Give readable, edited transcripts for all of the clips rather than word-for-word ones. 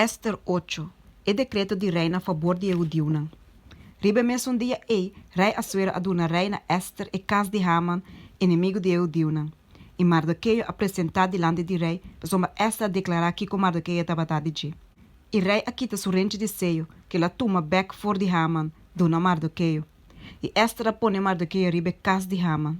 Esther 8. E decreto de rei a favor de Eudiunan. Ribe mes um dia rei Assuero aduna reina Esther e cas de Haman, inimigo de Eudiunan. E Mardoqueu apresentado diante de rei, para Esther declarar que com Mardoqueu estava de. E rei aquita surrente de seio, que la toma back for de Haman, dona Mardoqueu. E Esther põe Mardoqueu ribe cas de Haman.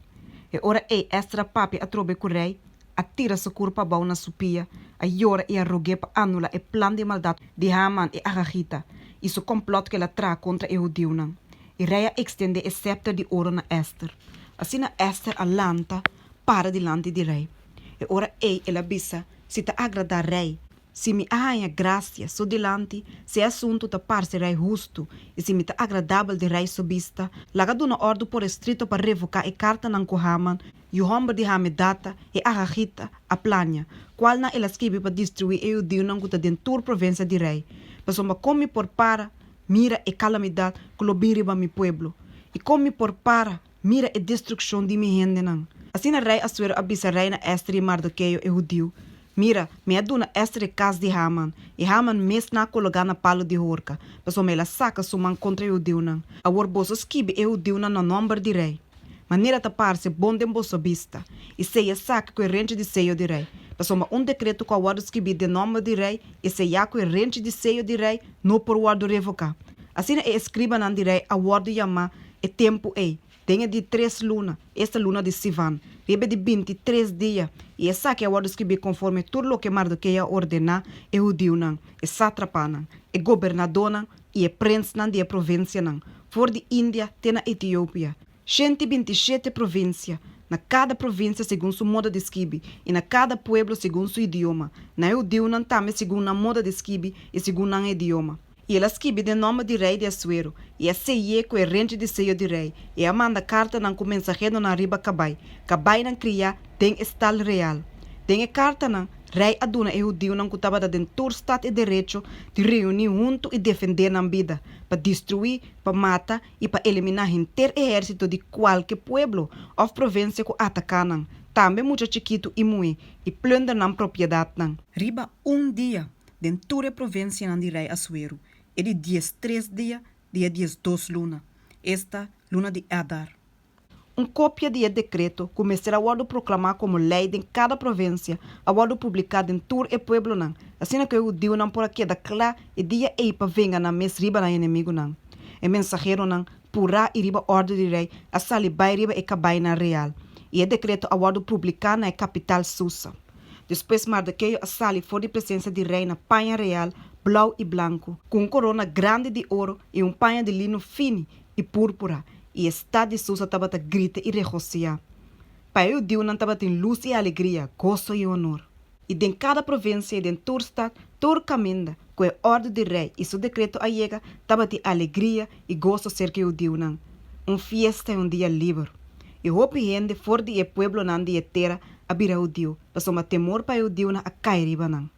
E ora Esther papi a trobe com rei, atira seu corpo bau na supia, a llora e a rogue para anula e plan de maldade de Haman e Agagita, e seu complot que ela tra contra Eudiunan. E rei extende o scepter de ouro na Esther. Assim a Esther alanta para dilante de rei. E ora ela bisa, se te agradar rei, se me arranha graça so dilante, se assunto te parece rei justo, e se me te agradável de rei sobista, laga duna ordem por escrito para revocar e carta nan Haman, e o homem de Hamedata e Agagita a plania, qual na ela escreve para destruir Eudiunan com a dentur província de rei. Mas uma come por para, mira e calamidade que lo biriba mi pueblo, e come por para, mira e destruição de mi gente nan. Assim a rei Assuero abisa reina Esther e Mardoqueu e Judio. Mira, me aduna Esther e cas de Haman, e Haman mes na colocar na palo de horca, mas o ela saca suman contra Eudiunan. A warboso skibe Eudiunan no nome de rei. Maneira ta parse bom de bosso vista, e seia saca com o rente de seio de rei. Mas um decreto com a wardo skibe de nome de rei, e seia com o rente de seio de rei, no por wardo revocar. Assim é escriba nan de rei a wardo yama, e tempo tenha de 3 luna, esta luna de Sivan, rebe de 23 dias, e essa que é o que conforme tudo o que Mardoqueu ordena, e Eudiunan, e satrapanan, e governadonan, e príncipe de província nan, for de Índia, tem na Etiópia. 127 províncias, na cada província segundo sua moda de esquibe, e na cada pueblo segundo seu idioma. Na Eudiunan também segundo a moda de esquibe e segundo o idioma. E ela escreve de nome de rei de Assuero, e a seie com o rente de seio de rei, e a manda carta nan com mensageiro na riba cabai nan cria tem estal real. Tem a carta nan, rei aduna e Eudio nan kutaba da dentur stat e direito de reunir junto e defender nan vida, para destruir, para matar e para eliminar inteiro exército de qualquer pueblo ou província que atacar nan. Também muito chiquito e muito, e plunder nan propriedade nan. Riba dia, dentur e província nan de rei Assuero. É de 3 dias, dia 2 luna. Esta luna de Adar. Cópia de decreto começará a proclamar como lei em cada província, a publicado em tur e pueblo nan. Assim que eu digo nan por aqui da clá e dia para venga na mes riba na inimigo nan. E mensageiro nan pura e riba ordem de rei a salibai riba e cabai na real. E decreto a publicar na capital Susa. Depois Mardoqueu a sali for de presença de rei na panha real, blau e branco, com corona grande de ouro e panha de lino fino e púrpura, e está de Susa estava a grita e regozijar. Para eu digo não estava em luz e alegria, gozo e honor. E de cada província e de todo estado, todo caminho, com a ordem de rei e seu decreto a chega, estava de alegria e gozo ser que eu digo não. Fiesta e dia livre. E hope gente for de pueblo nan de terra, a bira o Dio, mas temor para o Dio na a cair riba nan.